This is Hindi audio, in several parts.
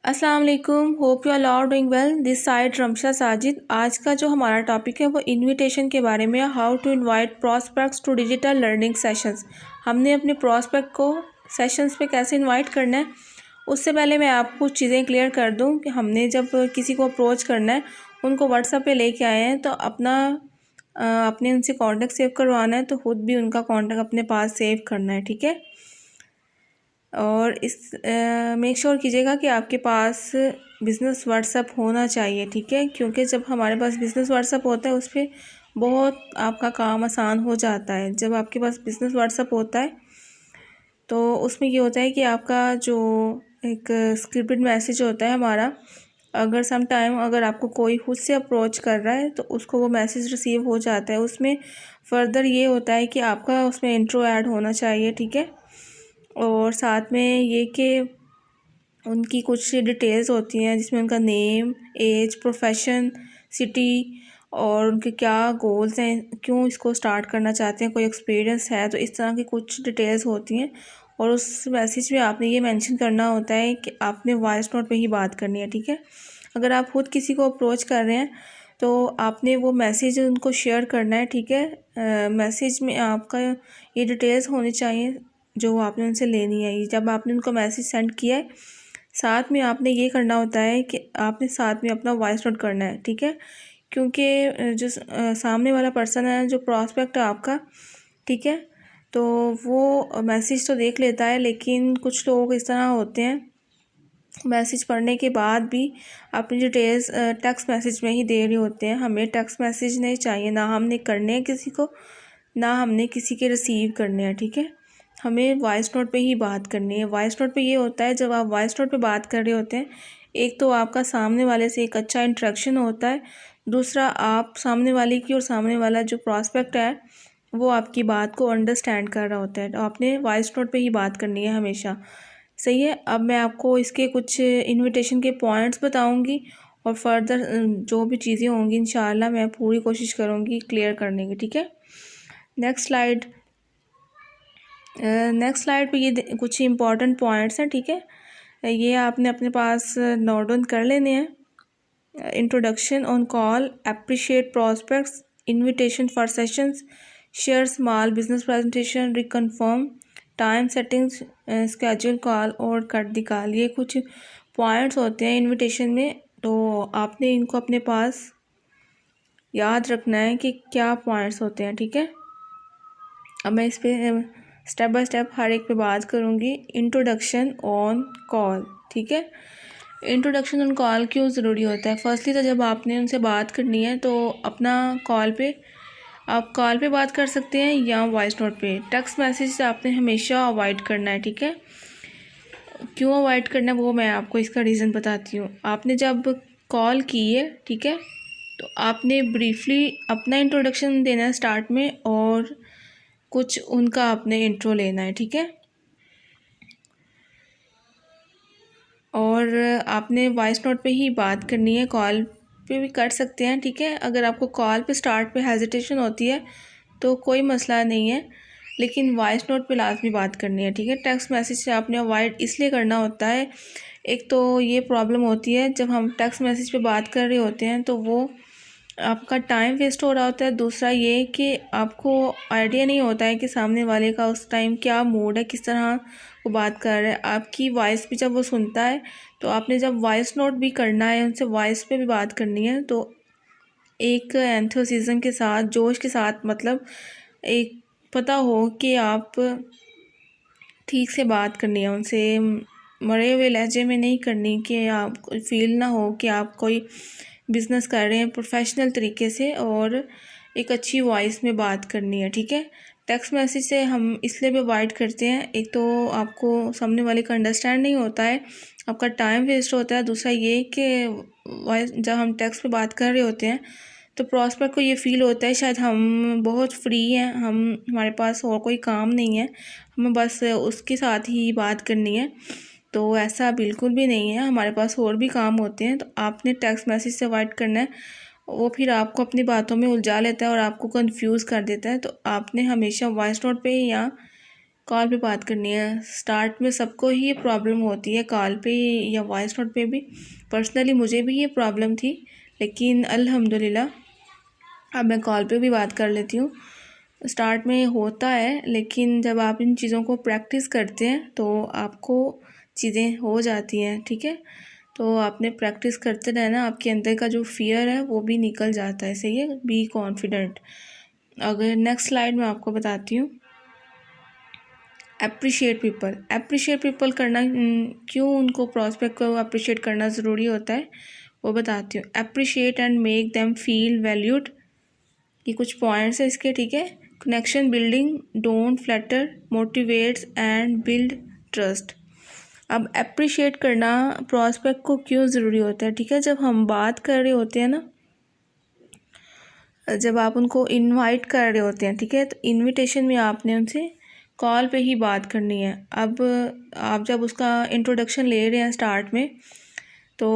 अस्सलाम वालेकुम, hope you are all doing well. This side Ramsha Sajid. आज का जो हमारा टॉपिक है वो इनविटेशन के बारे में, how to invite prospects to digital learning sessions. हमने अपने प्रॉस्पेक्ट को सेशंस पे कैसे इनवाइट करना है, उससे पहले मैं आपको कुछ चीज़ें क्लियर कर दूं कि हमने जब किसी को अप्रोच करना है, उनको व्हाट्सएप पे लेके आए हैं तो अपने उनसे कॉन्टेक्ट सेव करवाना है, तो खुद भी उनका कॉन्टेक्ट अपने पास सेव करना है, ठीक है। और इस मेक श्योर कीजिएगा कि आपके पास बिज़नेस व्हाट्सएप होना चाहिए, ठीक है, क्योंकि जब हमारे पास बिज़नेस व्हाट्सएप होता है उस पर बहुत आपका काम आसान हो जाता है। जब आपके पास बिज़नेस व्हाट्सएप होता है तो उसमें ये होता है कि आपका जो एक स्क्रिप्टेड मैसेज होता है हमारा, अगर सम टाइम अगर आपको कोई खुद से अप्रोच कर रहा है तो उसको वो मैसेज रिसीव हो जाता है। उसमें फ़र्दर ये होता है कि आपका उसमें इंट्रो ऐड होना चाहिए, ठीक है। और साथ में ये कि उनकी कुछ डिटेल्स होती हैं जिसमें उनका नेम, एज, प्रोफेशन, सिटी और उनके क्या गोल्स हैं, क्यों इसको स्टार्ट करना चाहते हैं, कोई एक्सपीरियंस है, तो इस तरह की कुछ डिटेल्स होती हैं। और उस मैसेज में आपने ये मेंशन करना होता है कि आपने वॉइस नोट पे ही बात करनी है, ठीक है। अगर आप खुद किसी को अप्रोच कर रहे हैं तो आपने वो मैसेज उनको शेयर करना है, ठीक है। मैसेज में आपका ये डिटेल्स होनी चाहिए जो आपने उनसे लेनी है। जब आपने उनको मैसेज सेंड किया है, साथ में आपने ये करना होता है कि आपने साथ में अपना वॉइस नोट करना है, ठीक है, क्योंकि जो सामने वाला पर्सन है, जो प्रॉस्पेक्ट है आपका, ठीक है, तो वो मैसेज तो देख लेता है, लेकिन कुछ लोग इस तरह होते हैं मैसेज पढ़ने के बाद भी अपनी डिटेल्स टेक्स्ट मैसेज में ही दे रहे होते हैं। हमें टेक्स्ट मैसेज नहीं चाहिए, ना हमने करने हैं किसी को, ना हमने किसी के रिसीव करने हैं, ठीक है। हमें वॉइस नोट पे ही बात करनी है। वॉइस नोट पे ये होता है, जब आप वॉइस नोट पे बात कर रहे होते हैं, एक तो आपका सामने वाले से एक अच्छा इंटरेक्शन होता है, दूसरा आप सामने वाले की और सामने वाला जो प्रॉस्पेक्ट है वो आपकी बात को अंडरस्टैंड कर रहा होता है। तो आपने वॉइस नोट पे ही बात करनी है हमेशा, सही है। अब मैं आपको इसके कुछ इनविटेशन के पॉइंट्स बताऊंगी और फर्दर जो भी चीज़ें होंगी इंशाल्लाह मैं पूरी कोशिश करूंगी क्लियर करने की, ठीक है। Next slide. नेक्स्ट स्लाइड पे ये कुछ इंपॉर्टेंट पॉइंट्स हैं, ठीक है, ये आपने अपने पास नोट डाउन कर लेने हैं। Introduction on call, appreciate prospects, invitation for sessions, share small business presentation, reconfirm time settings, schedule call और कट दी कॉल। ये कुछ पॉइंट्स होते हैं इनविटेशन में, तो आपने इनको अपने पास याद रखना है कि क्या पॉइंट्स होते हैं, ठीक है। अब मैं इस पर स्टेप बाय स्टेप हर एक पे बात करूँगी। इंट्रोडक्शन ऑन कॉल, ठीक है। इंट्रोडक्शन ऑन कॉल क्यों ज़रूरी होता है? फर्स्टली तो जब आपने उनसे बात करनी है तो अपना आप कॉल पे बात कर सकते हैं या वॉइस नोट पे। टेक्स्ट मैसेज से आपने हमेशा अवॉइड करना है, ठीक है। क्यों अवॉइड करना है वो मैं आपको इसका रीज़न बताती हूँ। आपने जब कॉल की है, ठीक है, तो आपने ब्रीफली अपना इंट्रोडक्शन देना है स्टार्ट में और कुछ उनका आपने इंट्रो लेना है, ठीक है। और आपने वॉइस नोट पे ही बात करनी है, कॉल पे भी कर सकते हैं, ठीक है। अगर आपको कॉल पे स्टार्ट पे हेजिटेशन होती है तो कोई मसला नहीं है, लेकिन वॉइस नोट पे लाजमी बात करनी है, ठीक है। टेक्स्ट मैसेज से आपने अवॉइड इसलिए करना होता है, एक तो ये प्रॉब्लम होती है जब हम टेक्स्ट मैसेज पे बात कर रहे होते हैं तो वो आपका टाइम वेस्ट हो रहा होता है। दूसरा ये कि आपको आइडिया नहीं होता है कि सामने वाले का उस टाइम क्या मूड है, किस तरह वो बात कर रहा है। आपकी वॉइस भी जब वो सुनता है तो आपने जब वॉइस नोट भी करना है, उनसे वॉइस पे भी बात करनी है, तो एक एंथुसिज्म के साथ, जोश के साथ, मतलब एक पता हो कि आप ठीक से बात करनी है उनसे, मरे हुए लहजे में नहीं करनी, कि आप फील ना हो कि आप कोई बिज़नेस कर रहे हैं, प्रोफेशनल तरीके से और एक अच्छी वॉइस में बात करनी है, ठीक है। टेक्स्ट मैसेज से हम इसलिए भी अवॉइड करते हैं, एक तो आपको सामने वाले का अंडरस्टैंड नहीं होता है, आपका टाइम वेस्ट होता है। दूसरा ये कि वॉइस जब हम टेक्स्ट पे बात कर रहे होते हैं तो प्रॉस्पेक्ट को ये फ़ील होता है शायद हम बहुत फ्री हैं, हमारे पास और कोई काम नहीं है, हमें बस उसके साथ ही बात करनी है। तो ऐसा बिल्कुल भी नहीं है, हमारे पास और भी काम होते हैं। तो आपने टेक्स्ट मैसेज से अवॉइड करना है, वो फिर आपको अपनी बातों में उलझा लेता है और आपको कंफ्यूज कर देता है। तो आपने हमेशा वॉइस नोट पे या कॉल पे बात करनी है। स्टार्ट में सबको ही ये प्रॉब्लम होती है, कॉल पे या वॉइस नोट पे भी। पर्सनली मुझे भी ये प्रॉब्लम थी, लेकिन अल्हम्दुलिल्लाह अब मैं कॉल पे भी बात कर लेती हूँ। स्टार्ट में होता है, लेकिन जब आप इन चीज़ों को प्रैक्टिस करते हैं तो आपको चीज़ें हो जाती हैं, ठीक है। तो आपने प्रैक्टिस करते रहना, आपके अंदर का जो फियर है वो भी निकल जाता है। सही है, बी कॉन्फिडेंट। अगर नेक्स्ट स्लाइड में आपको बताती हूँ, अप्रिशिएट पीपल। अप्रिशिएट पीपल करना, क्यों उनको प्रोस्पेक्ट को अप्रिशिएट करना ज़रूरी होता है वो बताती हूँ। Appreciate and make them feel valued, ये कुछ पॉइंट्स है इसके, ठीक है। Connection building, don't flatter, motivates and build trust. अब अप्रिशिएट करना प्रोस्पेक्ट को क्यों ज़रूरी होता है, ठीक है। जब हम बात कर रहे होते हैं ना, जब आप उनको इनवाइट कर रहे होते हैं, ठीक है, तो इनविटेशन में आपने उनसे कॉल पे ही बात करनी है। अब आप जब उसका इंट्रोडक्शन ले रहे हैं स्टार्ट में, तो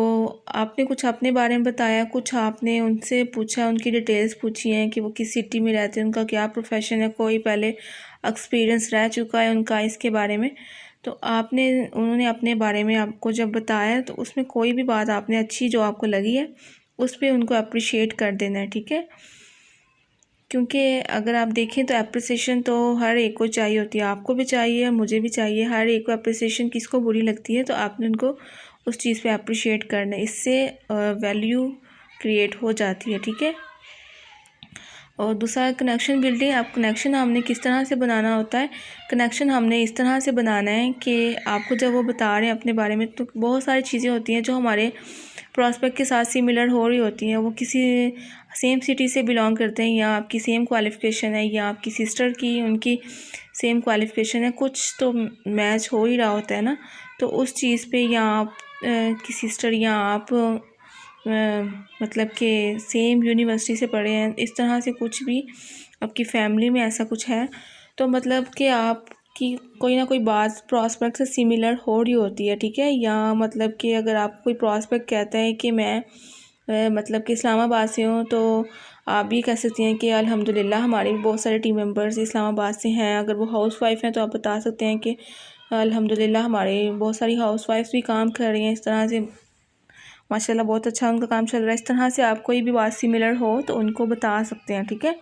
आपने कुछ अपने बारे में बताया, कुछ आपने उनसे पूछा, उनकी डिटेल्स पूछी हैं कि वो किस सिटी में रहते हैं, उनका क्या प्रोफेशन है, कोई पहले एक्सपीरियंस रह चुका है उनका इसके बारे में। तो उन्होंने अपने बारे में आपको जब बताया, तो उसमें कोई भी बात आपने अच्छी जो आपको लगी है उस पर उनको अप्रिशिएट कर देना है, ठीक है। क्योंकि अगर आप देखें तो अप्रिसिएशन तो हर एक को चाहिए होती है, आपको भी चाहिए, मुझे भी चाहिए, हर एक को अप्रिसिएशन किसको बुरी लगती है। तो आपने उनको उस चीज़ पे अप्रिशिएट करना है, इससे वैल्यू क्रिएट हो जाती है, ठीक है। और दूसरा कनेक्शन बिल्डिंग। अब कनेक्शन हमने किस तरह से बनाना होता है, कनेक्शन हमने इस तरह से बनाना है कि आपको जब वो बता रहे हैं अपने बारे में, तो बहुत सारी चीज़ें होती हैं जो हमारे प्रॉस्पेक्ट के साथ सिमिलर हो रही होती हैं। वो किसी सेम सिटी से बिलोंग करते हैं, या आपकी सेम क्वालिफ़िकेशन है, या आपकी सिस्टर की उनकी सेम क्वालिफ़िकेशन है, कुछ तो मैच हो ही रहा होता है ना। तो उस चीज़ पे, या आप की सिस्टर या आप मतलब कि सेम यूनिवर्सिटी से पढ़े हैं, इस तरह से कुछ भी आपकी फैमिली में ऐसा कुछ है, तो मतलब कि आपकी कोई ना कोई बात प्रॉस्पेक्ट से सिमिलर हो रही होती है, ठीक है। या मतलब कि अगर आप कोई प्रॉस्पेक्ट कहता है कि मैं मतलब कि इस्लामाबाद से हूँ, तो आप भी कह सकती हैं कि अल्हम्दुलिल्लाह हमारे भी बहुत सारे टीम मेंबर्स इस्लामाबाद से हैं। अगर वो हाउसवाइफ हैं तो आप बता सकते हैं कि अल्हम्दुलिल्लाह हमारे बहुत सारी हाउसवाइफ्स भी काम कर रही हैं इस तरह से, माशाल्लाह बहुत अच्छा उनका काम चल रहा है। इस तरह से आप कोई भी बात सिमिलर हो तो उनको बता सकते हैं, ठीक है।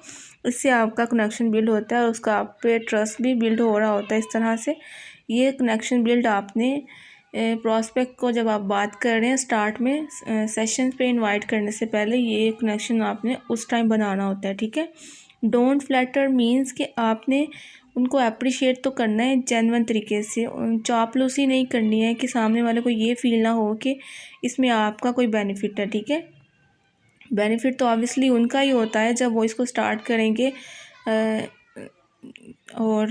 इससे आपका कनेक्शन बिल्ड होता है और उसका आप पे ट्रस्ट भी बिल्ड हो रहा होता है। इस तरह से ये कनेक्शन बिल्ड आपने प्रॉस्पेक्ट को जब आप बात कर रहे हैं स्टार्ट में सेशन पे इनवाइट करने से पहले, ये कनेक्शन आपने उस टाइम बनाना होता है, ठीक है। डोंट फ्लैटर मीन्स कि आपने उनको अप्रिशिएट तो करना है जेन्युइन तरीके से, चापलूसी नहीं करनी है कि सामने वाले को ये फील ना हो कि इसमें आपका कोई बेनिफिट है, ठीक है। बेनिफिट तो ऑब्वियसली उनका ही होता है जब वो इसको स्टार्ट करेंगे। और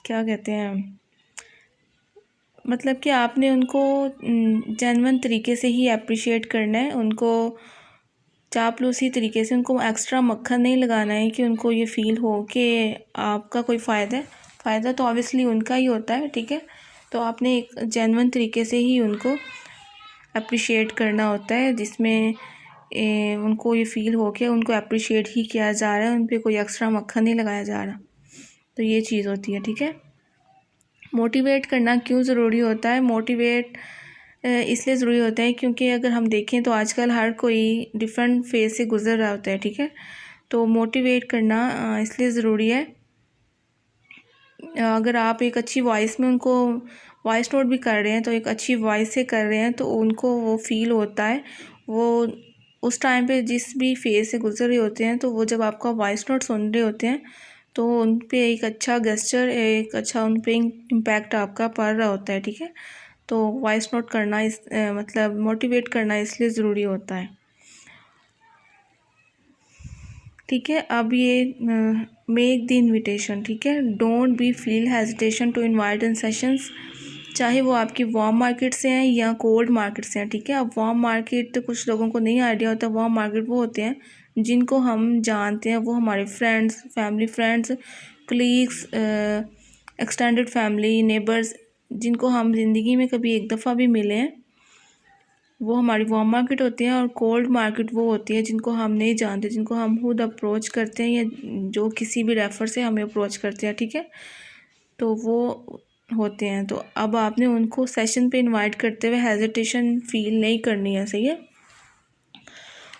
क्या कहते हैं, मतलब कि आपने उनको जेन्युइन तरीके से ही अप्रिशिएट करना है, उनको चापलूसी तरीके से, उनको एक्स्ट्रा मक्खन नहीं लगाना है कि उनको ये फ़ील हो कि आपका कोई फ़ायदा है। फ़ायदा तो ऑब्वियसली उनका ही होता है, ठीक है। तो आपने एक जेन्युइन तरीके से ही उनको अप्रिशिएट करना होता है, जिसमें उनको ये फ़ील हो कि उनको अप्रिशिएट ही किया जा रहा है, उन पर कोई एक्स्ट्रा मक्खन नहीं लगाया जा रहा। तो ये चीज़ होती है, ठीक है। मोटिवेट करना क्यों ज़रूरी होता है, मोटिवेट इसलिए ज़रूरी होता है क्योंकि अगर हम देखें तो आजकल हर कोई डिफरेंट फेज़ से गुज़र रहा होता है, ठीक है। तो मोटिवेट करना इसलिए ज़रूरी है, अगर आप एक अच्छी वॉइस में उनको वॉइस नोट भी कर रहे हैं तो एक अच्छी वॉइस से कर रहे हैं, तो उनको वो फ़ील होता है, वो उस टाइम पे जिस भी फेज़ से गुज़र रहे होते हैं, तो वो जब आपका वॉइस नोट सुन रहे होते हैं तो उन पे एक अच्छा गेस्चर, एक अच्छा उन पे इम्पैक्ट आपका पड़ रहा होता है, ठीक है। तो वॉइस नोट करना मतलब मोटिवेट करना इसलिए ज़रूरी होता है, ठीक है। अब ये मेक द इनविटेशन, ठीक है। Don't be feel hesitation to invite in sessions, चाहे वो आपकी वार्म मार्केट से हैं या कोल्ड मार्केट से हैं, ठीक है। अब वार्म मार्केट तो कुछ लोगों को नहीं आइडिया होता, वार्म मार्केट वो होते हैं जिनको हम जानते हैं, वो हमारे friends, family friends, colleagues, extended family, neighbours, जिनको हम ज़िंदगी में कभी एक दफ़ा भी मिले हैं, वो हमारी वार्म मार्केट होती है, और कोल्ड मार्केट वो होती है जिनको हम नहीं जानते, जिनको हम खुद अप्रोच करते हैं या जो किसी भी रेफ़र से हमें अप्रोच करते हैं, ठीक है। तो वो होते हैं, तो अब आपने उनको सेशन पे इनवाइट करते हुए हेजिटेशन फ़ील नहीं करनी है, सही है।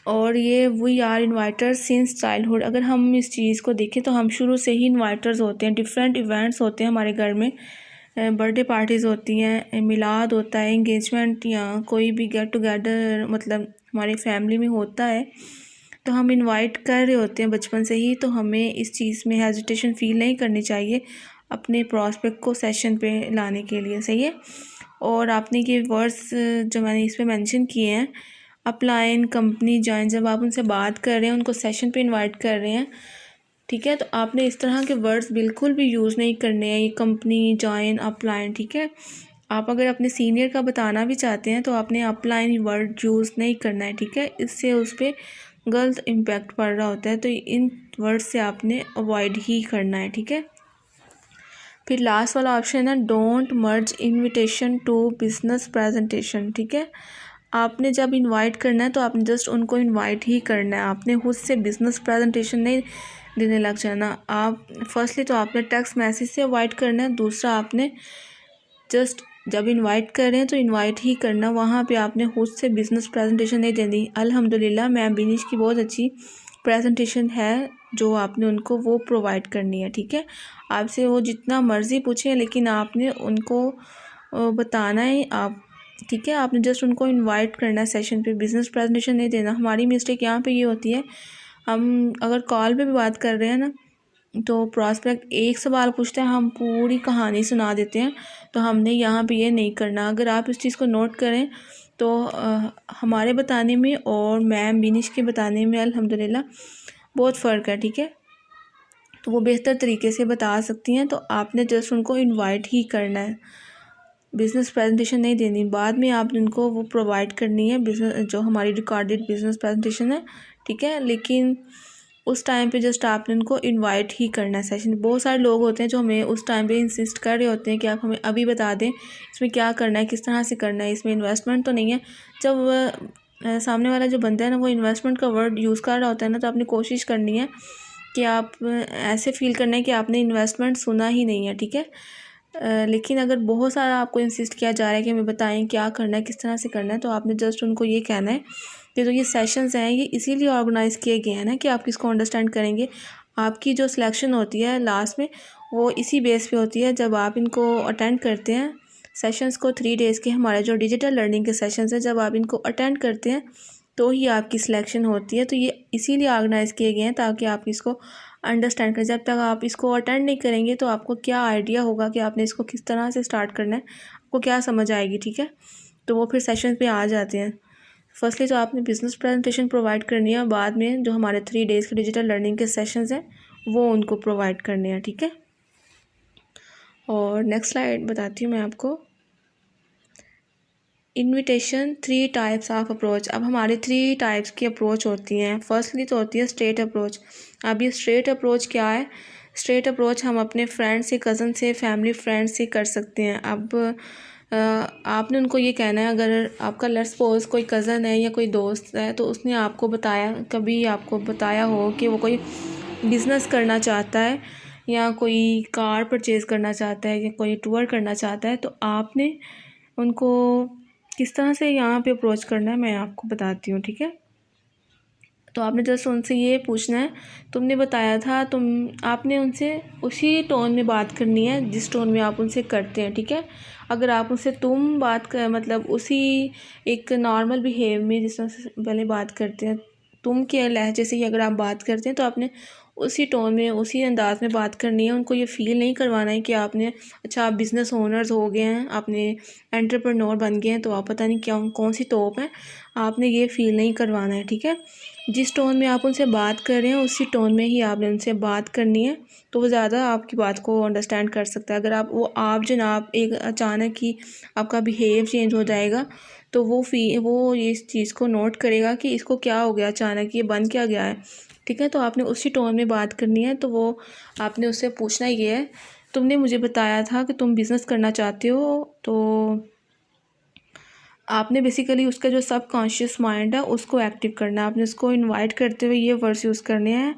और ये वी आर इन्वाइटर्स सिंस चाइल्डहुड, अगर हम इस चीज़ को देखें तो हम शुरू से ही इन्वाइटर्स होते हैं। डिफरेंट इवेंट्स होते हैं हमारे घर में, बर्थडे पार्टीज़ होती हैं, मिलाद होता है, इंगेजमेंट या कोई भी गेट टुगेदर मतलब हमारी फैमिली में होता है, तो हम इनवाइट कर रहे होते हैं बचपन से ही। तो हमें इस चीज़ में हेजिटेशन फ़ील नहीं करनी चाहिए अपने प्रॉस्पेक्ट को सेशन पे लाने के लिए, सही है। और आपने ये वर्ड्स जो मैंने इस पर मैंशन किए हैं, अपलाइन, कंपनी, जॉइन, जब आप उनसे बात कर रहे हैं, उनको सेशन पे इनवाइट कर रहे हैं, ठीक है, तो आपने इस तरह के वर्ड्स बिल्कुल भी यूज़ नहीं करने हैं, ये कंपनी, जॉइन, अपलाइन, ठीक है। आप अगर अपने सीनियर का बताना भी चाहते हैं तो आपने अपलाइन वर्ड यूज़ नहीं करना है, ठीक है। इससे उस पर गलत इम्पैक्ट पड़ रहा होता है, तो इन वर्ड से आपने अवॉइड ही करना है, ठीक है। फिर लास्ट वाला ऑप्शन है don't merge invitation to business presentation, ठीक है। आपने जब इनवाइट करना है तो आपने जस्ट उनको इनवाइट ही करना है, आपने खुद से बिजनेस प्रेजेंटेशन नहीं देने लग जाना। आप फर्स्टली तो आपने टेक्स्ट मैसेज से इनवाइट करना है, दूसरा आपने जस्ट जब इनवाइट कर रहे हैं तो इनवाइट ही करना, वहाँ पे आपने खुद से बिज़नेस प्रेजेंटेशन नहीं देनी। अल्हम्दुलिल्लाह मैम बिनिश की बहुत अच्छी प्रेजेंटेशन है जो आपने उनको वो प्रोवाइड करनी है, ठीक है। आपसे वो जितना मर्ज़ी पूछें लेकिन आपने उनको बताना है आप, ठीक है। आपने जस्ट उनको इनवाइट करना है सेशन पे, बिज़नेस प्रेजेंटेशन नहीं देना। हमारी मिस्टेक यहाँ पे ये होती है, हम अगर कॉल पे भी बात कर रहे हैं ना तो प्रॉस्पेक्ट एक सवाल पूछते हैं, हम पूरी कहानी सुना देते हैं, तो हमने यहाँ पे ये नहीं करना। अगर आप इस चीज़ को नोट करें तो हमारे बताने में और मैम बिनिश के बताने में अल्हम्दुलिल्लाह बहुत फ़र्क है, ठीक है। तो वो बेहतर तरीके से बता सकती हैं, तो आपने जस्ट उनको इनवाइट ही करना है, बिज़नेस प्रेजेंटेशन नहीं देनी। बाद में आपने उनको वो प्रोवाइड करनी है बिज़नेस जो हमारी रिकॉर्डेड बिज़नेस प्रेजेंटेशन है, ठीक है। लेकिन उस टाइम पे जस्ट आपने उनको इनवाइट ही करना है सेशन। बहुत सारे लोग होते हैं जो हमें उस टाइम पे इंसिस्ट कर रहे होते हैं कि आप हमें अभी बता दें इसमें क्या करना है, किस तरह से करना है, इसमें इन्वेस्टमेंट तो नहीं है। जब सामने वाला जो बंदा है ना वो इन्वेस्टमेंट का वर्ड यूज़ कर रहा होता है ना, तो आपने कोशिश करनी है कि आप ऐसे फील करना है कि आपने इन्वेस्टमेंट सुना ही नहीं है, ठीक है। लेकिन अगर बहुत सारा आपको इंसिस्ट किया जा रहा है कि हमें बताएं क्या करना है, किस तरह से करना है, तो आपने जस्ट उनको ये कहना है कि जो ये सेशंस हैं ये इसीलिए ऑर्गेनाइज़ किए गए हैं ना कि आप किसको अंडरस्टैंड करेंगे। आपकी जो सिलेक्शन होती है लास्ट में वो इसी बेस पे होती है। जब आप इनको अटेंड करते हैं सेशंस को, 3 डेज़ के हमारे जो डिजिटल लर्निंग के सेशंस हैं, जब आप इनको अटेंड करते हैं तो ही आपकी सिलेक्शन होती है। तो ये इसीलिए ऑर्गेनाइज़ किए गए हैं ताकि आप इसको अंडरस्टैंड करें। जब तक आप इसको अटेंड नहीं करेंगे तो आपको क्या आइडिया होगा कि आपने इसको किस तरह से स्टार्ट करना है, आपको क्या समझ आएगी, ठीक है। तो वो फिर सेशन पे आ जाते हैं। फर्स्टली तो आपने बिज़नेस प्रेजेंटेशन प्रोवाइड करनी है, बाद में जो हमारे 3 डेज़ के डिजिटल लर्निंग के सेशंस हैं वो उनको प्रोवाइड करने हैं, ठीक है। और नेक्स्ट स्लाइड बताती हूँ मैं आपको। Invitation 3 types of approach. अब हमारे 3 टाइप्स की अप्रोच होती हैं। फर्स्टली तो होती है स्ट्रेट अप्रोच। अब ये स्ट्रेट अप्रोच क्या है? स्ट्रेट अप्रोच हम अपने फ्रेंड से, कज़न से, फैमिली फ्रेंड से कर सकते हैं। अब आपने उनको ये कहना है, अगर आपका लेट्स सपोज कोई कज़न है या कोई दोस्त है तो उसने आपको बताया, कभी आपको बताया हो कि वो कोई बिज़नेस करना चाहता है या कोई कार परचेज़ करना चाहता है या कोई टूर करना चाहता है, तो आपने उनको किस तरह से यहाँ पे अप्रोच करना है मैं आपको बताती हूँ, ठीक है। तो आपने जस्ट उनसे ये पूछना है, तुमने बताया था, आपने उनसे उसी टोन में बात करनी है जिस टोन में आप उनसे करते हैं, ठीक है। अगर आप उनसे तुम बात कर मतलब उसी एक नॉर्मल बिहेव में जिस तरह से पहले बात करते हैं, तुम के लहजे से ही अगर आप बात करते हैं तो आपने उसी टोन में, उसी अंदाज में बात करनी है। उनको ये फ़ील नहीं करवाना है कि आपने अच्छा आप बिज़नेस ओनर्स हो गए हैं, आपने एंटरप्रेन्योर बन गए हैं तो आप पता नहीं क्या कौन सी तोप है, आपने ये फ़ील नहीं करवाना है, ठीक है। जिस टोन में आप उनसे बात कर रहे हैं उसी टोन में ही आपने उनसे बात करनी है, तो वो ज़्यादा आपकी बात को अंडरस्टैंड कर सकता है। अगर आप जनाब एक अचानक ही आपका बिहेव चेंज हो जाएगा तो वो इस चीज़ को नोट करेगा कि इसको क्या हो गया, अचानक ये बन क्या गया है, ठीक है। तो आपने उसी टोन में बात करनी है। तो वो आपने उससे पूछना ये है, तुमने मुझे बताया था कि तुम बिज़नेस करना चाहते हो, तो आपने बेसिकली उसका जो सबकॉन्शियस माइंड है उसको एक्टिव करना है। आपने उसको इनवाइट करते हुए ये वर्ड्स यूज़ करने हैं।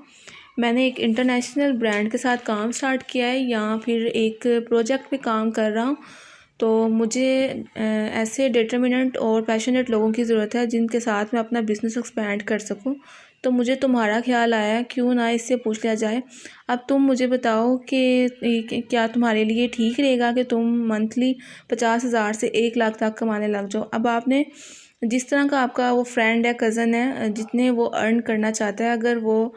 मैंने एक इंटरनेशनल ब्रांड के साथ काम स्टार्ट किया है या फिर एक प्रोजेक्ट पे काम कर रहा हूँ, तो मुझे ऐसे डिटर्मिनेंट और पैशनेट लोगों की ज़रूरत है जिनके साथ मैं अपना बिज़नेस एक्सपैंड कर सकूँ। तो मुझे तुम्हारा ख्याल आया, क्यों ना इससे पूछ लिया जाए। अब तुम मुझे बताओ कि क्या तुम्हारे लिए ठीक रहेगा कि तुम मंथली 50,000 से 1 लाख तक कमाने लग जाओ। अब आपने जिस तरह का आपका वो फ्रेंड है, कज़न है, जितने वो अर्न करना चाहता है, अगर वो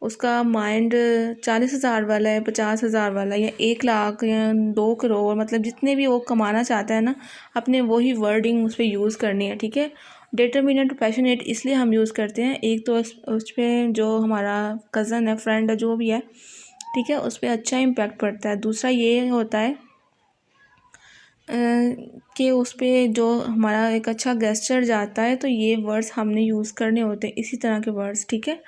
उसका माइंड 40,000 वाला है, 50,000 वाला या 1 लाख या 2 करोड़, मतलब जितने भी वो कमाना चाहता है ना, अपने वही वर्डिंग उस पर यूज़ करनी है। ठीक है, डिटर्मिनेंट पैशनेट इसलिए हम यूज़ करते हैं, एक तो उस पर जो हमारा कज़न है, फ्रेंड है, जो भी है, ठीक है, उस पर अच्छा इम्पैक्ट पड़ता है। दूसरा ये होता है कि उस पर जो हमारा एक अच्छा गेस्चर जाता है, तो ये वर्ड्स हमने यूज़ करने होते हैं, इसी तरह के वर्ड्स। ठीक है,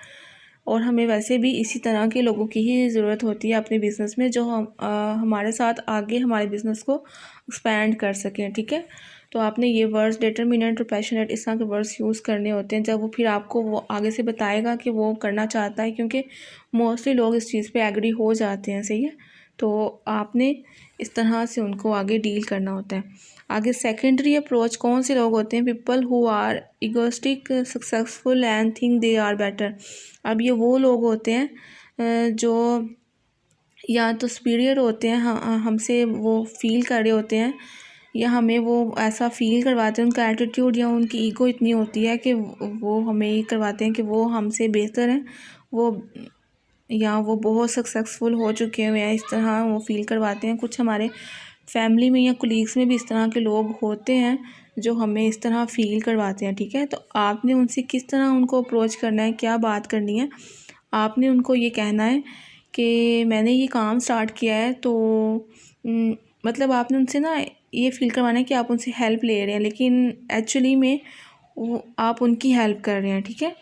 और हमें वैसे भी इसी तरह के लोगों की ही ज़रूरत होती है अपने बिज़नेस में, जो हमारे साथ आगे हमारे बिज़नेस को एक्सपैंड कर सकें। ठीक है, तो आपने ये वर्ड्स डिटर्मिनेंट और पैशनेट इस तरह के वर्ड्स यूज़ करने होते हैं, जब वो फिर आपको वो आगे से बताएगा कि वो करना चाहता है, क्योंकि मोस्टली लोग इस चीज़ पे एग्री हो जाते हैं। सही है, तो आपने इस तरह से उनको आगे डील करना होता है। आगे सेकेंडरी अप्रोच कौन से लोग होते हैं? People who are egoistic, successful and think they are better. अब ये वो लोग होते हैं जो या तो सुपीरियर होते हैं, हमसे वो फील कर रहे होते हैं, या हमें वो ऐसा फील करवाते हैं, उनका एटीट्यूड या उनकी ईगो इतनी होती है कि वो हमें ये करवाते हैं कि वो हमसे बेहतर हैं, वो या वो बहुत सक्सेसफुल हो चुके हुए हैं, इस तरह वो फील करवाते हैं। कुछ हमारे फैमिली में या कोलीग्स में भी इस तरह के लोग होते हैं जो हमें इस तरह फ़ील करवाते हैं। ठीक है, तो आपने उनसे किस तरह उनको अप्रोच करना है, क्या बात करनी है। आपने उनको ये कहना है कि मैंने ये काम स्टार्ट किया है, तो मतलब आपने उनसे ना ये फ़ील करवाना है कि आप उनसे हेल्प ले रहे हैं, लेकिन एक्चुअली में वो आप उनकी हेल्प कर रहे हैं। ठीक है,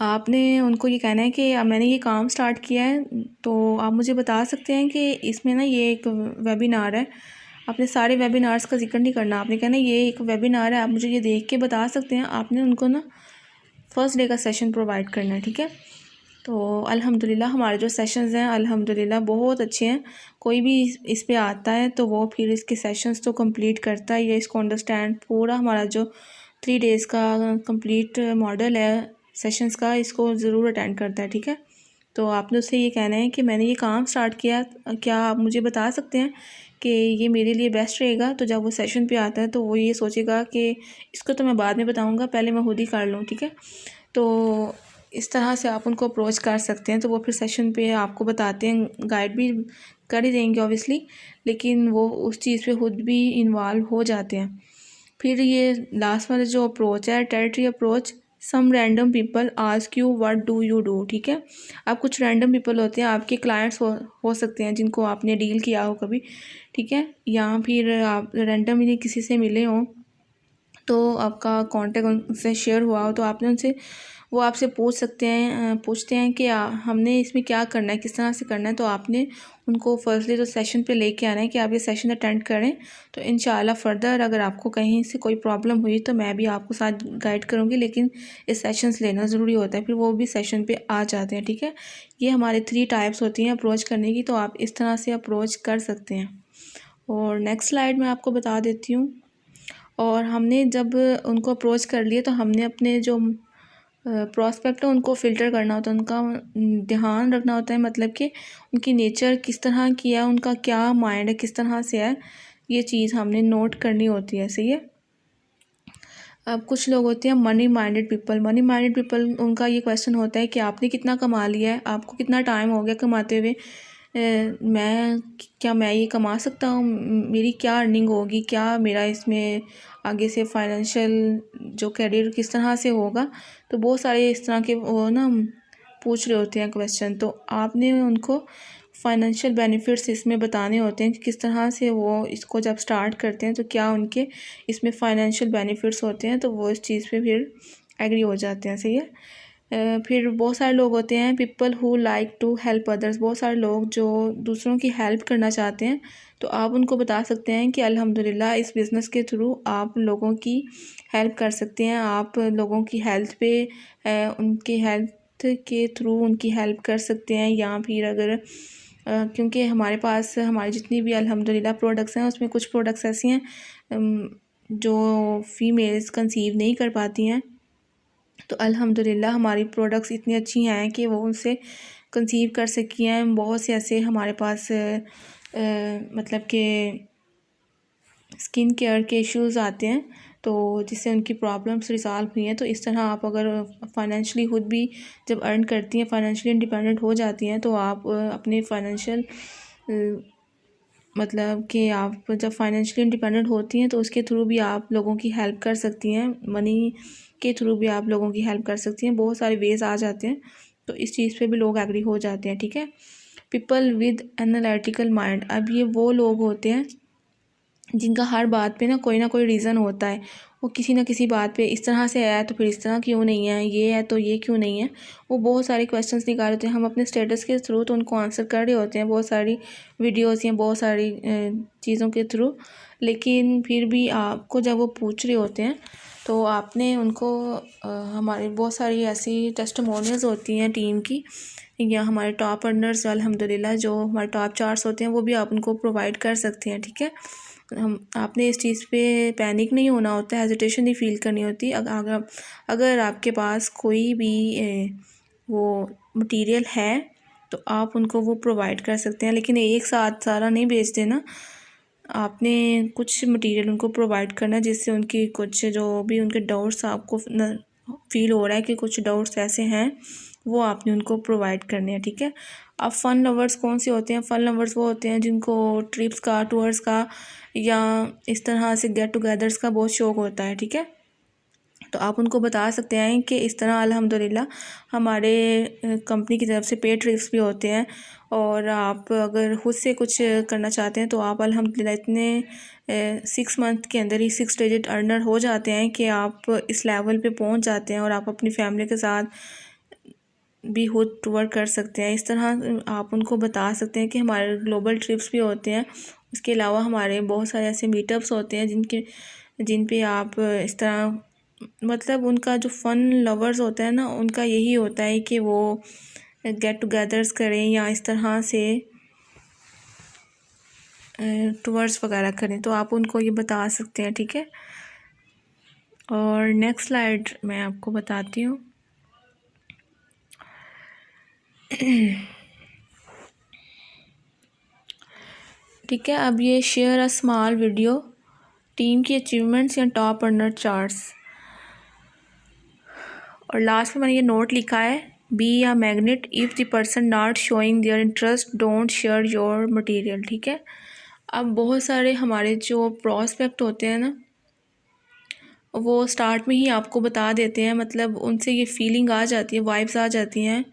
आपने उनको ये कहना है कि मैंने ये काम स्टार्ट किया है, तो आप मुझे बता सकते हैं कि इसमें ना ये एक वेबिनार है। आपने सारे वेबिनार्स का जिक्र नहीं करना, आपने कहना ये एक वेबिनार है, आप मुझे ये देख के बता सकते हैं। आपने उनको ना फर्स्ट डे का सेशन प्रोवाइड करना है। ठीक है, तो अल्हम्दुलिल्लाह हमारे जो सेशंस हैं अल्हम्दुलिल्लाह बहुत अच्छे हैं। कोई भी इस पे आता है तो वो फिर इसके सेशंस तो कंप्लीट करता है, या इसको अंडरस्टैंड पूरा हमारा जो 3 डेज़ का कंप्लीट मॉडल है सेशंस का, इसको ज़रूर अटेंड करता है। ठीक है, तो आपने उससे ये कहना है कि मैंने ये काम स्टार्ट किया, क्या आप मुझे बता सकते हैं कि ये मेरे लिए बेस्ट रहेगा। तो जब वो सेशन पे आता है तो वो ये सोचेगा कि इसको तो मैं बाद में बताऊंगा, पहले मैं खुद ही कर लूँ। ठीक है, तो इस तरह से आप उनको अप्रोच कर सकते हैं। तो वो फिर सेशन पे आपको बताते हैं, गाइड भी कर ही देंगे ऑब्वियसली, लेकिन वो उस चीज़ पे खुद भी इन्वॉल्व हो जाते हैं। फिर ये लास्ट वाला जो अप्रोच है, territory approach, some random people ask you what do you do. ठीक है, अब कुछ रैंडम पीपल होते हैं, आपके क्लाइंट्स हो सकते हैं जिनको आपने डील किया हो कभी। ठीक है, या फिर आप रैंडमली किसी से मिले हों, तो आपका कांटेक्ट उनसे शेयर हुआ हो, तो आपने उनसे वो आपसे पूछ सकते हैं, पूछते हैं कि हमने इसमें क्या करना है, किस तरह से करना है। तो आपने उनको फर्स्टली तो सेशन पे लेके आना है कि आप ये सेशन अटेंड करें, तो इंशाल्लाह फ़र्दर अगर आपको कहीं से कोई प्रॉब्लम हुई तो मैं भी आपको साथ गाइड करूँगी, लेकिन ये सेशंस लेना ज़रूरी होता है, फिर वो भी सेशन पे आ जाते हैं। ठीक है, ये हमारे 3 टाइप्स होती हैं अप्रोच करने की, तो आप इस तरह से अप्रोच कर सकते हैं। और नेक्स्ट स्लाइड में आपको बता देती हूँ। और हमने जब उनको अप्रोच कर लिए तो हमने अपने जो प्रॉस्पेक्ट है उनको फ़िल्टर करना होता है, उनका ध्यान रखना होता है, मतलब कि उनकी नेचर किस तरह की है, उनका क्या माइंड है, किस तरह से है, ये चीज़ हमने नोट करनी होती है। सही है, अब कुछ लोग होते हैं money minded people. Money minded people, उनका ये क्वेश्चन होता है कि आपने कितना कमा लिया है, आपको कितना टाइम हो गया कमाते हुए, मैं ये कमा सकता हूँ, मेरी क्या अर्निंग होगी, क्या मेरा इसमें आगे से फाइनेंशियल जो करियर किस तरह से होगा। तो बहुत सारे इस तरह के वो ना पूछ रहे होते हैं क्वेश्चन, तो आपने उनको फाइनेंशियल बेनिफिट्स इसमें बताने होते हैं कि किस तरह से वो इसको जब स्टार्ट करते हैं तो क्या उनके इसमें फ़ाइनेंशियल बेनिफिट्स होते हैं, तो वो इस चीज़ पे फिर एग्री हो जाते हैं। सही है, फिर बहुत सारे लोग होते हैं people who like to help others, बहुत सारे लोग जो दूसरों की हेल्प करना चाहते हैं। तो आप उनको बता सकते हैं कि अल्हम्दुलिल्लाह इस बिज़नेस के थ्रू आप लोगों की हेल्प कर सकते हैं, आप लोगों की हेल्थ पे उनकी हेल्थ के थ्रू उनकी हेल्प कर सकते हैं। या फिर अगर क्योंकि हमारे पास हमारी जितनी भी अल्हम्दुलिल्लाह प्रोडक्ट्स हैं उसमें कुछ प्रोडक्ट्स ऐसी हैं जो फ़ीमेल्स कंसीव नहीं कर पाती हैं, तो अल्हम्दुलिल्लाह हमारी प्रोडक्ट्स इतनी अच्छी हैं कि वो उनसे कंसीव कर सकी हैं। बहुत से ऐसे हमारे पास मतलब कि स्किन केयर के इश्यूज़ आते हैं तो जिससे उनकी प्रॉब्लम्स रिज़ॉल्व हुई हैं। तो इस तरह आप अगर फाइनेंशियली खुद भी जब अर्न करती हैं, फाइनेंशियली इंडिपेंडेंट हो जाती हैं, तो आप अपने फाइनेंशियल मतलब कि आप जब फाइनेंशियली इंडिपेंडेंट होती हैं तो उसके थ्रू भी आप लोगों की हेल्प कर सकती हैं, मनी के थ्रू भी आप लोगों की हेल्प कर सकती हैं। बहुत सारे वेज आ जाते हैं, तो इस चीज़ पे भी लोग एग्री हो जाते हैं। ठीक है, पीपल विद एनालिटिकल माइंड, अब ये वो लोग होते हैं जिनका हर बात पे ना कोई रीज़न होता है। वो किसी ना किसी बात पे इस तरह से है तो फिर इस तरह क्यों नहीं है, ये है तो ये क्यों नहीं है। वो बहुत सारे क्वेश्चंस निकाल रहे होते हैं, हम अपने स्टेटस के थ्रू तो उनको आंसर कर रहे होते हैं, बहुत सारी वीडियोस या बहुत सारी चीज़ों के थ्रू। लेकिन फिर भी आपको जब वो पूछ रहे होते हैं तो आपने उनको हमारी बहुत सारी ऐसी टेस्टिमोनियल्स होती हैं टीम की या हमारे टॉप अर्नर्स अल्हम्दुलिल्लाह जो हमारे टॉप चार्ट्स होते हैं वो भी आप उनको प्रोवाइड कर सकते हैं। ठीक है, हम आपने इस चीज़ पे पैनिक नहीं होना होता है, हेजिटेशन नहीं फ़ील करनी होती। अगर आपके पास कोई भी वो मटेरियल है तो आप उनको वो प्रोवाइड कर सकते हैं, लेकिन एक साथ सारा नहीं बेच देना। आपने कुछ मटेरियल उनको प्रोवाइड करना जिससे उनकी कुछ जो भी उनके डाउट्स आपको फील हो रहा है कि कुछ डाउट्स ऐसे हैं, वो आपने उनको प्रोवाइड करने हैं। ठीक है, अब फ़न लवर्स कौन से होते हैं? फ़न लवर्स वो होते हैं जिनको ट्रिप्स का, टूर्स का या इस तरह से गेट टुगेदर्स का बहुत शौक़ होता है। ठीक है, तो आप उनको बता सकते हैं कि इस तरह अल्हम्दुलिल्लाह हमारे कंपनी की तरफ से पेड ट्रिप्स भी होते हैं, और आप अगर खुद से कुछ करना चाहते हैं तो आप अल्हम्दुलिल्लाह इतने 6 मंथ के अंदर ही 6 डिजिट अर्नर हो जाते हैं कि आप इस लेवल पे पहुंच जाते हैं और आप अपनी फैमिली के साथ भी खुद टूर कर सकते हैं। इस तरह आप उनको बता सकते हैं कि हमारे ग्लोबल ट्रिप्स भी होते हैं। इसके अलावा हमारे बहुत सारे ऐसे मीटअप्स होते हैं जिन पे आप इस तरह मतलब उनका जो फ़न लवर्स होता है ना, उनका यही होता है कि वो गेट टुगेदर्स करें या इस तरह से टूर्स वगैरह करें, तो आप उनको ये बता सकते हैं। ठीक है, और नेक्स्ट स्लाइड मैं आपको बताती हूँ। ठीक है, अब ये share a small video team की अचीवमेंट्स या टॉप अर्नर चार्ट्स, और लास्ट में मैंने ये नोट लिखा है, बी या magnet if the person not showing their interest don't share your material. ठीक है, अब बहुत सारे हमारे जो प्रॉस्पेक्ट होते हैं ना, वो स्टार्ट में ही आपको बता देते हैं, मतलब उनसे ये फीलिंग आ जाती है, वाइब्स आ जाती हैं।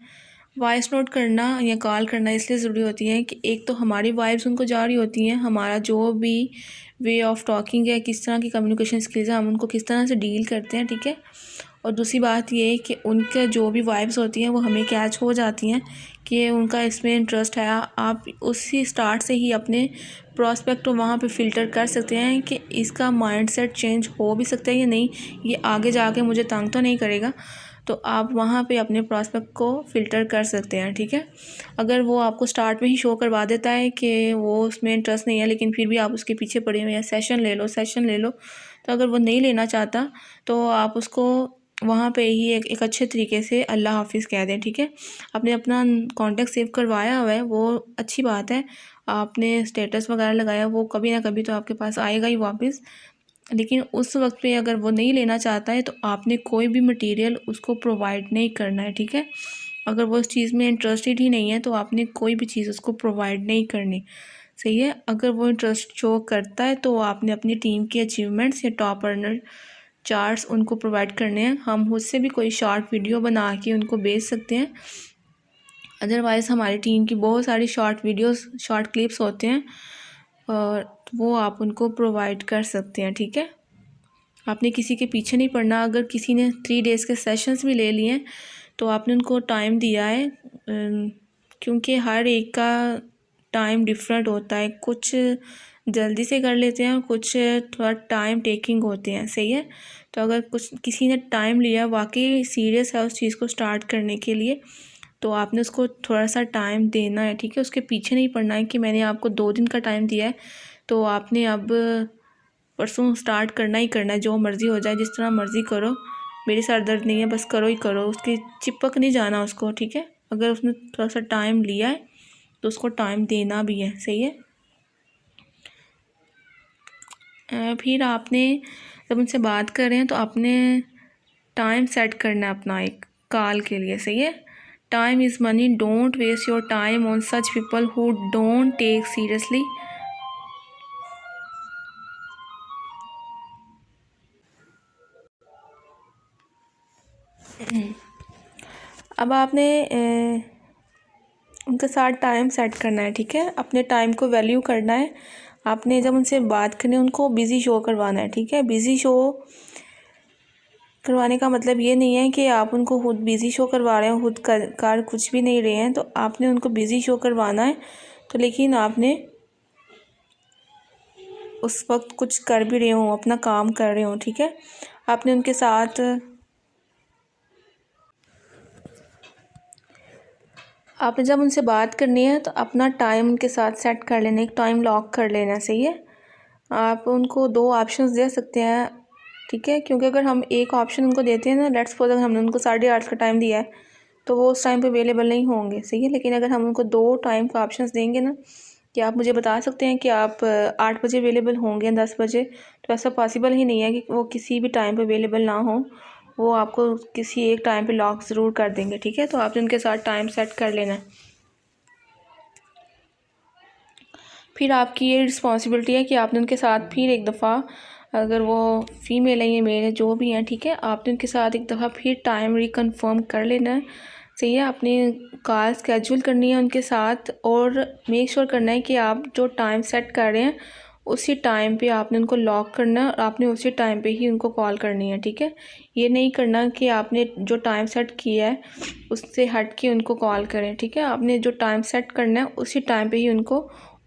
वॉइस नोट करना या कॉल करना इसलिए ज़रूरी होती है कि एक तो हमारी वाइब्स उनको जा रही होती हैं, हमारा जो भी वे ऑफ टॉकिंग है, किस तरह की कम्युनिकेशन स्किल्स है, हम उनको किस तरह से डील करते हैं। ठीक है, और दूसरी बात ये है कि उनके जो भी वाइब्स होती हैं वो हमें कैच हो जाती हैं कि उनका इसमें इंटरेस्ट है। आप उसी स्टार्ट से ही अपने प्रॉस्पेक्ट को वहाँ पे फ़िल्टर कर सकते हैं कि इसका माइंडसेट चेंज हो भी सकता है या नहीं, ये आगे जाके मुझे तंग तो नहीं करेगा। तो आप वहाँ पे अपने प्रॉस्पेक्ट को फ़िल्टर कर सकते हैं। ठीक है, अगर वो आपको स्टार्ट में ही शो करवा देता है कि वो उसमें इंटरेस्ट नहीं है, लेकिन फिर भी आप उसके पीछे पड़े हुए हैं, सेशन ले लो, तो अगर वो नहीं लेना चाहता तो आप उसको वहाँ पे ही एक अच्छे तरीके से अल्लाह हाफिज़ कह दें। ठीक है, आपने अपना कॉन्टेक्ट सेव करवाया हुआ है, वो अच्छी बात है। आपने स्टेटस वगैरह लगाया, वो कभी ना कभी तो आपके पास आएगा ही वापस, लेकिन उस वक्त पे अगर वो नहीं लेना चाहता है तो आपने कोई भी मटेरियल उसको प्रोवाइड नहीं करना है। ठीक है, अगर वो उस चीज़ में इंटरेस्टेड ही नहीं है तो आपने कोई भी चीज़ उसको प्रोवाइड नहीं करनी। सही है, अगर वो इंटरेस्ट शो करता है तो आपने अपनी टीम की अचीवमेंट्स या टॉप अर्नर चार्ट्स उनको प्रोवाइड करने हैं। हम उससे भी कोई शॉर्ट वीडियो बना के उनको भेज सकते हैं। अदरवाइज़ हमारी टीम की बहुत सारी शॉर्ट वीडियोस, शॉर्ट क्लिप्स होते हैं और वो आप उनको प्रोवाइड कर सकते हैं। ठीक है, आपने किसी के पीछे नहीं पड़ना। अगर किसी ने 3 डेज़ के सेशंस भी ले लिए हैं तो आपने उनको टाइम दिया है, क्योंकि हर एक का टाइम डिफरेंट होता है, कुछ जल्दी से कर लेते हैं और कुछ थोड़ा टाइम टेकिंग होते हैं, सही है। तो अगर कुछ किसी ने टाइम लिया, वाकई सीरियस है उस चीज़ को स्टार्ट करने के लिए, तो आपने उसको थोड़ा सा टाइम देना है, ठीक है। उसके पीछे नहीं पड़ना है कि मैंने आपको 2 दिन का टाइम दिया है तो आपने अब परसों स्टार्ट करना ही करना है, जो मर्ज़ी हो जाए, जिस तरह मर्ज़ी करो, मेरी सर दर्द नहीं है, बस करो ही करो। उसकी चिपक नहीं जाना उसको, ठीक है। अगर उसने थोड़ा सा टाइम लिया है तो उसको टाइम देना भी है, सही है। फिर आपने जब उनसे बात कर रहे हैं तो आपने टाइम सेट करना है अपना एक कॉल के लिए, सही है। Time is money, don't waste your time on such people who don't take seriously. अब आपने उनके साथ टाइम सेट करना है, ठीक है। अपने टाइम को वैल्यू करना है। आपने जब उनसे बात करनी है उनको बिज़ी शो करवाना है, ठीक है। बिज़ी शो करवाने का मतलब ये नहीं है कि आप उनको खुद बिज़ी शो करवा रहे हो, खुद कर कुछ भी नहीं रहे हैं, तो आपने उनको बिज़ी शो करवाना है। तो लेकिन आपने उस वक्त कुछ कर भी रहे हो, अपना काम कर रहे हो, ठीक है। आपने उनके साथ आपने जब उनसे बात करनी है तो अपना टाइम उनके साथ सेट कर लेना, एक टाइम लॉक कर लेना, सही है। आप उनको 2 ऑप्शंस दे सकते हैं, ठीक है। क्योंकि अगर हम एक ऑप्शन उनको देते हैं ना, लेट्स सपोज अगर हमने उनको 8:30 का टाइम दिया है तो वो उस टाइम पे अवेलेबल नहीं होंगे, सही है। लेकिन अगर हम उनको 2 टाइम का ऑप्शंस देंगे ना, कि आप मुझे बता सकते हैं कि आप 8 बजे अवेलेबल होंगे, 10 बजे, तो ऐसा पॉसिबल ही नहीं है कि वो किसी भी टाइम पे अवेलेबल ना हो। वो आपको किसी एक टाइम पे लॉक ज़रूर कर देंगे, ठीक है। तो आपने उनके साथ टाइम सेट कर लेना है। फिर आपकी ये रिस्पॉन्सिबिलिटी है कि आपने उनके साथ फिर एक दफ़ा, अगर वो फ़ीमेल है या मेल है, जो भी हैं, ठीक है, आपने उनके साथ एक दफ़ा फिर टाइम रिकन्फर्म कर लेना है, सही है। आपने कॉल स्केड्यूल करनी है उनके साथ और मेक श्योर करना है कि आप जो टाइम सेट कर रहे हैं उसी टाइम पे आपने उनको लॉक करना है और आपने उसी टाइम पे ही उनको कॉल करनी है, ठीक है। ये नहीं करना कि आपने जो टाइम सेट किया है उससे हट के उनको कॉल करें, ठीक है। आपने जो टाइम सेट करना है उसी टाइम पे ही उनको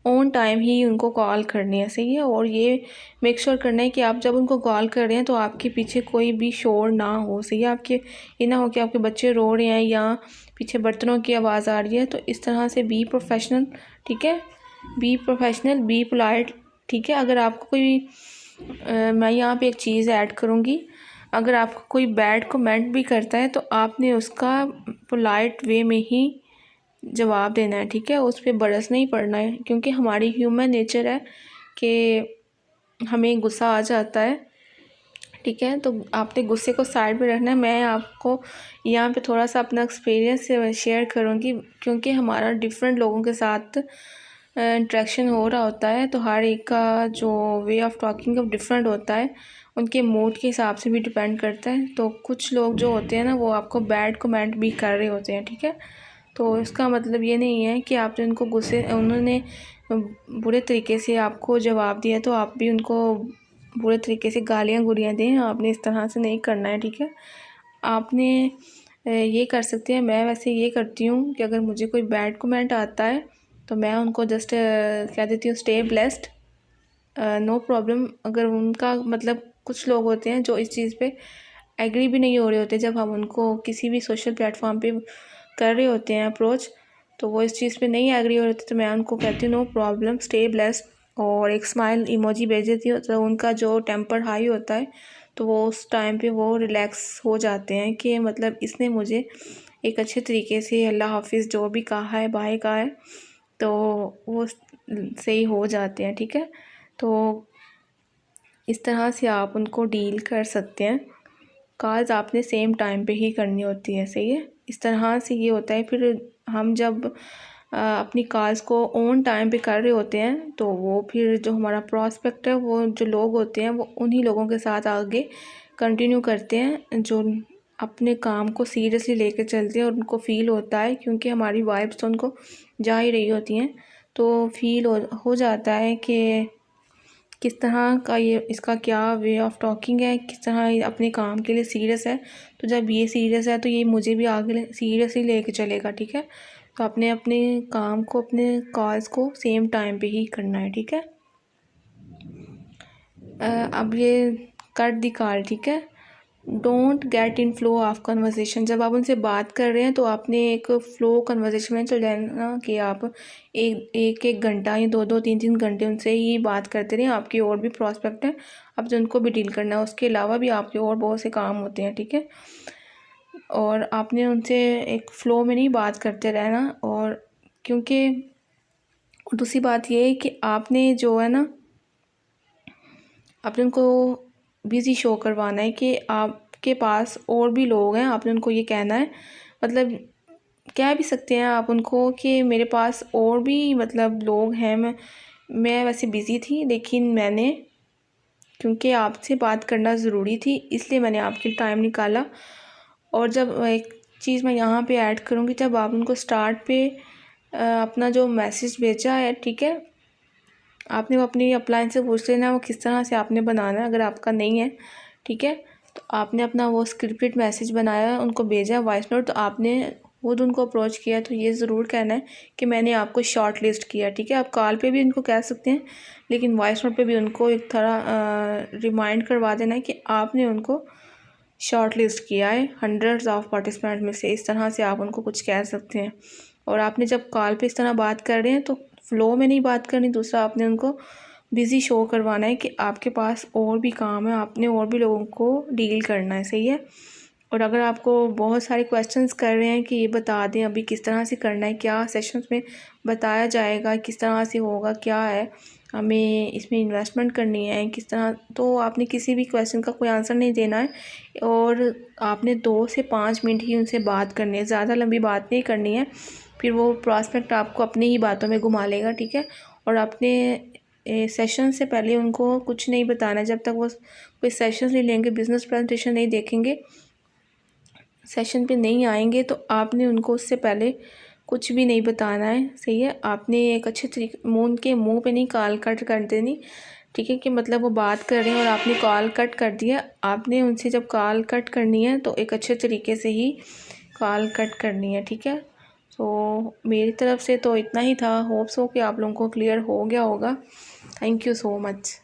ऑन टाइम ही उनको कॉल करनी है, सही है। और ये मेक श्योर करना है कि आप जब उनको कॉल कर रहे हैं तो आपके पीछे कोई भी शोर ना हो, सही है। आपके ये ना हो कि आपके बच्चे रो रहे हैं या पीछे बर्तनों की आवाज़ आ रही है। तो इस तरह से बी प्रोफेशनल, ठीक है, बी प्रोफेशनल, बी पोलाइट, ठीक है। अगर आपको कोई मैं यहाँ पे एक चीज़ ऐड करूँगी, अगर आपको कोई बैड कमेंट भी करता है तो आपने उसका पोलाइट वे में ही जवाब देना है, ठीक है। उस पर बरस नहीं पड़ना है, क्योंकि हमारी ह्यूमन नेचर है कि हमें गुस्सा आ जाता है, ठीक है। तो आपने गुस्से को साइड में रखना है। मैं आपको यहाँ पे थोड़ा सा अपना एक्सपीरियंस शेयर करूँगी, क्योंकि हमारा डिफरेंट लोगों के साथ इंट्रैक्शन हो रहा होता है, तो हर एक का जो वे ऑफ टॉकिंग अब डिफरेंट होता है, उनके मूड के हिसाब से भी डिपेंड करता है। तो कुछ लोग जो होते हैं ना, वो आपको बैड कमेंट भी कर रहे होते हैं, ठीक है। तो इसका मतलब ये नहीं है कि आपने उनको उन्होंने बुरे तरीके से आपको जवाब दिया तो आप भी उनको बुरे तरीके से गालियाँ गुलियाँ दें। आपने इस तरह से नहीं करना है, ठीक है। आपने ये कर सकते हैं, मैं वैसे ये करती हूँ कि अगर मुझे कोई बैड कमेंट आता है तो मैं उनको जस्ट कह देती हूँ स्टे ब्लेस्ड, नो प्रॉब्लम। अगर उनका मतलब कुछ लोग होते हैं जो इस चीज़ पे एग्री भी नहीं हो रहे होते, जब हम उनको किसी भी सोशल प्लेटफॉर्म पे कर रहे होते हैं अप्रोच, तो वो इस चीज़ पे नहीं एग्री हो रहे थे, तो मैं उनको कहती हूँ नो प्रॉब्लम, स्टे ब्लेस्ड, और एक स्माइल इमोजी भेज देती हूँ। तो उनका जो टेम्पर हाई होता है तो वो उस टाइम पे वो रिलैक्स हो जाते हैं कि मतलब इसने मुझे एक अच्छे तरीके से अल्लाह हाफिज़ जो भी कहा है, बाय कहा है, तो वो सही हो जाते हैं, ठीक है। तो इस तरह से आप उनको डील कर सकते हैं। कॉल्स आपने सेम टाइम पे ही करनी होती है, सही है। इस तरह से ये होता है। फिर हम जब अपनी कॉल्स को ऑन टाइम पे कर रहे होते हैं तो वो फिर जो हमारा प्रॉस्पेक्ट है, वो जो लोग होते हैं वो उन्हीं लोगों के साथ आगे कंटिन्यू करते हैं जो अपने काम को सीरियसली लेकर चलते हैं और उनको फ़ील होता है, क्योंकि हमारी वाइब्स तो उनको जा ही रही होती हैं, तो फील हो जाता है किस तरह का ये इसका क्या वे ऑफ टॉकिंग है, किस तरह ये अपने काम के लिए सीरियस है। तो जब ये सीरियस है तो ये मुझे भी आगे सीरियसली लेके चलेगा, ठीक है। तो आपने अपने काम को, अपने कॉल्स को सेम टाइम पे ही करना है, ठीक है। अब ये कट दी कॉल, ठीक है। Don't get in flow of conversation. जब आप उनसे बात कर रहे हैं तो आपने एक फ़्लो कन्वर्सेशन में चल जाना कि आप एक घंटा या 2-3 घंटे उनसे ही बात करते रहें। आपके और भी प्रॉस्पेक्ट हैं, अब जो उनको भी डील करना है, उसके अलावा भी आपके और बहुत से काम होते हैं, ठीक है। और आपने उनसे एक फ़्लो में नहीं बात करते रहना। और क्योंकि दूसरी बात ये है कि आपने जो है ना, आपने उनको बिज़ी शो करवाना है कि आपके पास और भी लोग हैं। आपने उनको ये कहना है, मतलब कह भी सकते हैं आप उनको कि मेरे पास और भी मतलब लोग हैं। मैं वैसे बिज़ी थी, लेकिन मैंने, क्योंकि आपसे बात करना ज़रूरी थी, इसलिए मैंने आपके लिए टाइम निकाला। और जब एक चीज़ मैं यहाँ पे ऐड करूँगी, जब आप उनको स्टार्ट पे अपना जो मैसेज भेजा है, ठीक है, आपने वो अपनी अपलाइन से पूछ लेना वो किस तरह से आपने बनाना है। अगर आपका नहीं है, ठीक है, तो आपने अपना वो स्क्रिप्टेड मैसेज बनाया, उनको भेजा वॉइस नोट, तो आपने खुद उनको अप्रोच किया तो ये ज़रूर कहना है कि मैंने आपको शॉर्ट लिस्ट किया, ठीक है। आप कॉल पे भी उनको कह सकते हैं, लेकिन वॉइस नोट पे भी उनको एक तरह रिमाइंड करवा देना है कि आपने उनको शॉर्ट लिस्ट किया है हंड्रेड्स ऑफ पार्टिसिपेंट में से। इस तरह से आप उनको कुछ कह सकते हैं। और आपने जब कॉल पे इस तरह बात कर रहे हैं तो फ़्लो में नहीं बात करनी। दूसरा, आपने उनको बिज़ी शो करवाना है कि आपके पास और भी काम है, आपने और भी लोगों को डील करना है, सही है। और अगर आपको बहुत सारे क्वेश्चंस कर रहे हैं कि ये बता दें अभी किस तरह से करना है, क्या सेशंस में बताया जाएगा, किस तरह से होगा, क्या है, हमें इसमें इन्वेस्टमेंट करनी है किस तरह, तो आपने किसी भी क्वेश्चन का कोई आंसर नहीं देना है। और आपने 2 से 5 मिनट ही उनसे बात करनी है, ज़्यादा लंबी बात नहीं करनी है, फिर वो प्रॉस्पेक्ट आपको अपनी ही बातों में घुमा लेगा, ठीक है। और आपने सेशन से पहले उनको कुछ नहीं बताना जब तक वो कोई सेशन नहीं लेंगे, बिज़नेस प्रेजेंटेशन नहीं देखेंगे, सेशन पे नहीं आएंगे, तो आपने उनको उससे पहले कुछ भी नहीं बताना है, सही है। आपने एक अच्छे तरीके उनके मुंह पे नहीं कॉल कट कर देनी, ठीक है, कि मतलब वो बात कर रहे हैं और आपने कॉल कट कर दिया। आपने उनसे जब कॉल कट करनी है तो एक अच्छे तरीके से ही कॉल कट करनी है, ठीक है। तो मेरी तरफ से तो इतना ही था। होप सो कि आप लोगों को क्लियर हो गया होगा। Thank you so much.